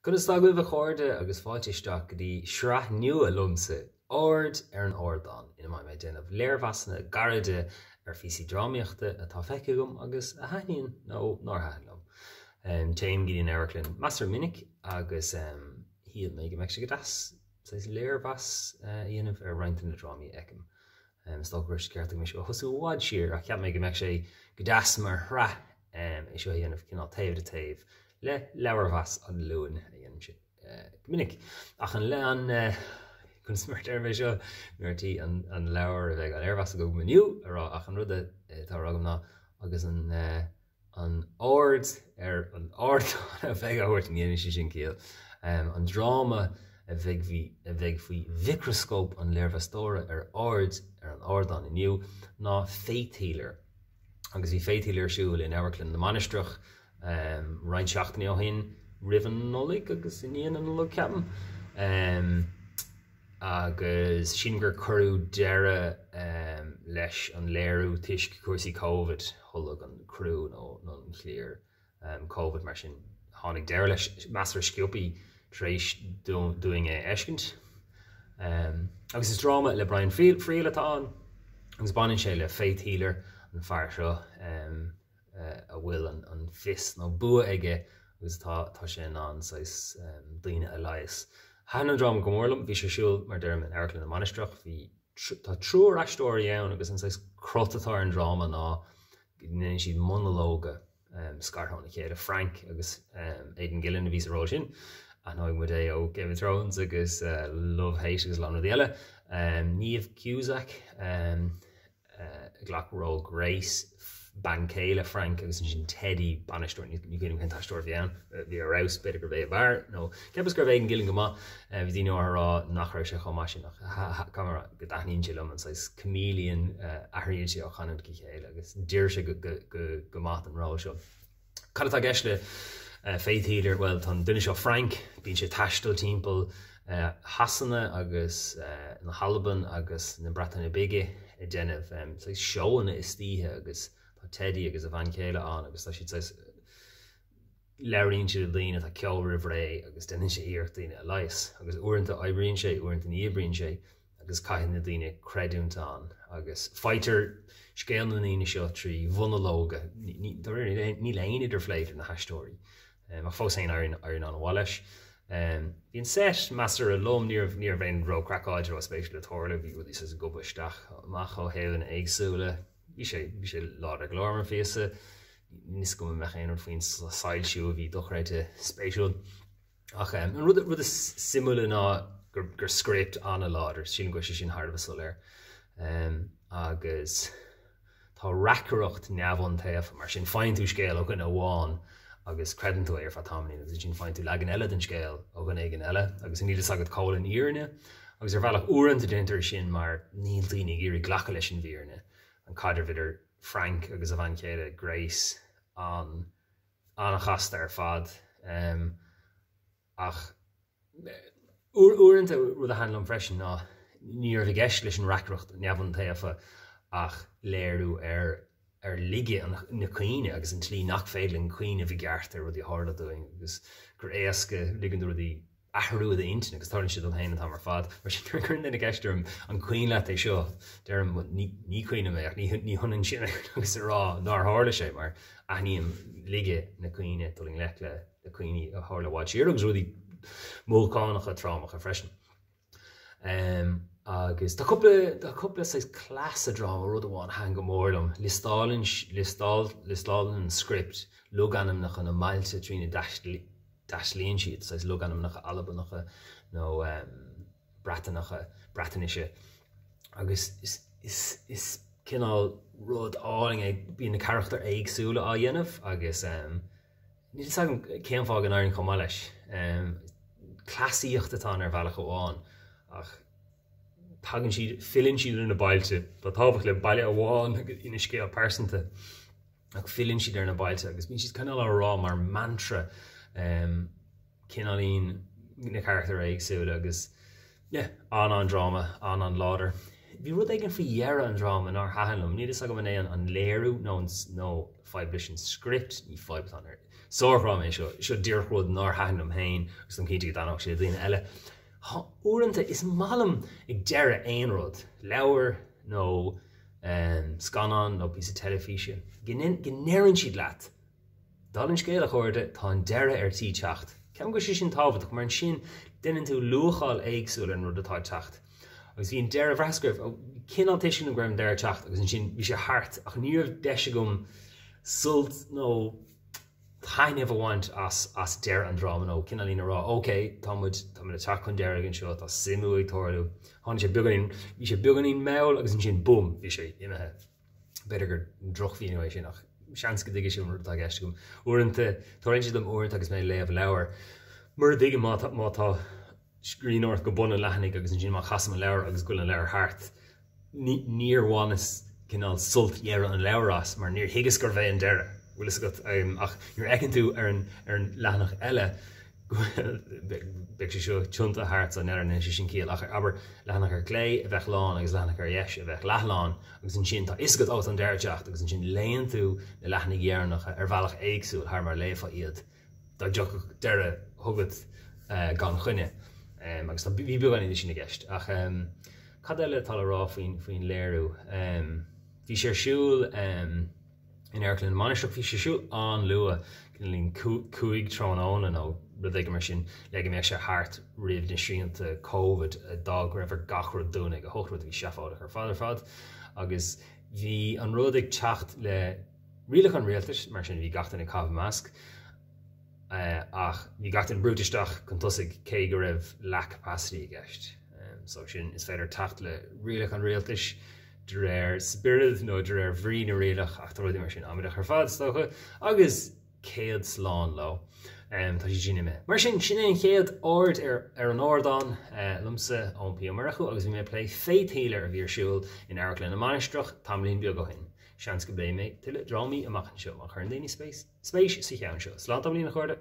Conna stagfuil bh chóirde agus fáilteteach go dtí sreath nua lumsa ord an Ardán ina mai mé déanamh léirmheasana garide físí drámaíochta atá feice gom agus a haíonn nó nar halumm. Téim gí an Amharclann Master minic agus hiad mé go meid go das léirmheas dhéanamh ar roinnt na drámaí eicem. Stochris ceartach mé seo thosú bhád siar a ceap mé go meid sé go das mar thra é seo dhéanamh cinál taobh de taobh le leabharmheas an luúin a dhéanam si minic. Ach an le an chun smirt ar mé seo nuirtí an leabhar a bheith an airmheas go maniu ará ach an rud tá agam ná agus an ord ar an Ardán a bheith áhairt an dhéanam si sin céal. An dráma a bheith faoi microscóp an léirmheastóra ar ord ar an Ardán iniu ná Faithhealer. Agus bhí Faithhealer siúil in Amharclann na Mainistreach Ryan seachtaí ó hin rihan nolig agus iníon an lu ceapan. Agus sin gur curú deire leis an léirú tuisc cuasaí COVID thulaigh an crú nó an chléir COVID mar sin tháinig deire leis measar sciúpaí tar éis doing eiscint. Agus is dráma le Friel atá an agus banan sé le Faithhealer an fear seo a bhfuil an fis nó bua aige agus tá sin an daoine a leias.Han an drama go mórlam, bhí sé siúil mar deirm an Amharclann na Mainistreach, bhí tá trúr eistóirí ann agus an crotatá an drama ná níon siad monologa scarthána chéad a Frank agus Aidan Gillen a bhí sa ró sin. A nó mu é ó Game of Thrones agus Love Hate agus lána déile. Níomh Cusack ghlach ró Grace Bancéile Frank agus sin Teddy Bannister ní gin an táistóir bhíán bhí arás beidir gur bhéh bhar nó cepas gur bhéh an Gillen go má bhí dí árá nach raibh sé chomá sin nach camera go daithníonn si lom an chameleon athraíonn si á chanan go chéile agus dúir sé go maith an rá seo. Cad atá gceist le Faithhealer, well, tá duine seo Frank, bíonn sé taistil timpeall hasanna agus na Halban agus na Bratainna Bige i déanamh seoanna is títhe agus tá Teddy agus a Bancéile an agus tá siad leiríonn siad a líon tá ceol ré agus déanann sé íocht daoine a leias agus uaireanta oibríonn sé uaireanta níobríonn sé agus caitheann na daoine creidúnta an agus fighter scéal na daoine seo trí bhunalóga ní leon idir fléidir na haistóirí. Ach fós é ar an bháis. Bhíon set measar a lom níor bhéon ro crackáidir ó spéisiú le tóirla bhí bhí sa gobuisteach amach ó héann éagsúla bhí sé lád a glóir fiasa níos go me chéanú faoin sailisiú bhí dochreite spéisiúil ach an rud a simúla ná gur script anna láidir sin go sin thar solir agus tá racaireacht neamhain taobh mar sin fáin tú scéal ó gin bháin agus credan tú ar fatámaí agus sin fáin tú legan eile den scéal ó gan éigen eile agus nílas agad cáil in íorne agus ar bhealach uaireanta déantar sin mar níl daoine irí ghlacha leis an bhíorne an cadidir vidir Frank agus a Bancéile Grace an chasta ar fad ach uaireanta rud a handlam freisin ná níor bhí gceist leis an racaireacht neamhain taobh ach léirú ar lige na cuoine agus an tlí nach féile an cuoine bhí geart ar rudí hála doing agus gur éasca ligan rudí ahrú a intin agus táinn siad an héanana tá mar fad mar sin chun na gceistem an cuoine le é seo dearm ní cuoine mé ach ní thunan sin agus rá ná hála sé mar aithníon lige na cuoine tuling le le cuoine a hála bháid siar agus rudí mócánacha trámacha freisin. Agus tá cúpla clás a drama rud amháin hang go mórlam listálan an script luganam nach an mailte trína daslíonn siad luganam nach albannacha nó bratainise agus is cinál rud áling ag bíon na charachtar éagsúla á dhéanamh agus ní céimfá an airin chomá leis clasíocht atá ar bhealach amháin ach tagann siad fillinn siad ar na bailte tá tábhacht le baile amháin ina scéal persanta ach fillinn siad ar na bailte agus bíonn siad cinál rá mar mantra cinálín na charachtar éagsúla agus an drama an láidir bhí rud éigen fao dhearra an drama an ár hahanlum, ní is go man é an léirú nó fáiblis an script ní fáib an sórám é seo dearchród an ár hahanlum hain gus an cíte danach sé dlíon eile. Uanta is malam ag deire aon rud, leabhar nó scanán nó pí telefísin. Gnéann siad leat. Dal an scéal a chuirde tá an deire ar tí teacht. Ceam go sé sin tábhaach mar an sin duine tú luáil éagsúil an rud atá teacht. Agus bhí an deire bhreascrih cináltééis sin an gcuim deire teacht agus an sin bhí sé hart ach níor deise gom sult nó Táine bhhaint as deir an drama nó cinálína rá, OK, tá muid a teach chun deir an seo tá simú ag toirú. Tháinig sé beganín meall agus an sin bum bhí sé imethe. Beidir gur drochhíú sin ach seans go dige sin tá gceiste gom. Uanta táirn siad am uint agus mé léamh leabhar. Mar dige mátá scríóirt go buna lehannig agus an sin má chasam an leabhar agus goil an leabhar hart. Níor bhánas cinál sult dhearra an leabharrás mar níor higas gur bheith an deire. Well is got ach you're ekin to an lanach elle big seo chunta hart an er an sin kiel ach aber lanach klei weg lá agus lanach yes weg lachlan agus an sin is got out an derjacht agus an sin lein tú na lachnig yearnach valach eigsú haar mar lefa iad da jo derre hoget gan chunne agus tá bí began in sin gest ach cadile tal rá fin léirú hí sé siúl in Amharclann Mainistreach bhí sé siúil an lua líon cuaig tránán an ó rud mar sin le mé sé hart riamh na sríanta COVID a dag raibh gachrad dúna go hochtrad bhí seafáda ar fad agus bhí an rud ag teacht le rialach an réaltas mar sin bhí gachtain na cabh measc ach bhí gachtain brútaisteach chun tosaigh cé go raibh lack capacity i gceist. So sin is féidir teacht le rialach an réaltas spirit nó bhrí na réalach ach tá mar sin amach ar fad stocha agus céad sláán lo tá sé sin me. Mar sin é an chéad ord ar an Ardán lumsa ón Piamarchu agus bhí mé play Faithhealer a bhí siúil in Amharclann Mainistreach tamlín beag go hin. Seans go bé mé tuile drámaí amach an seo mar chuir daoine spéis sa cheann seo. Slán tamlín na chuirde.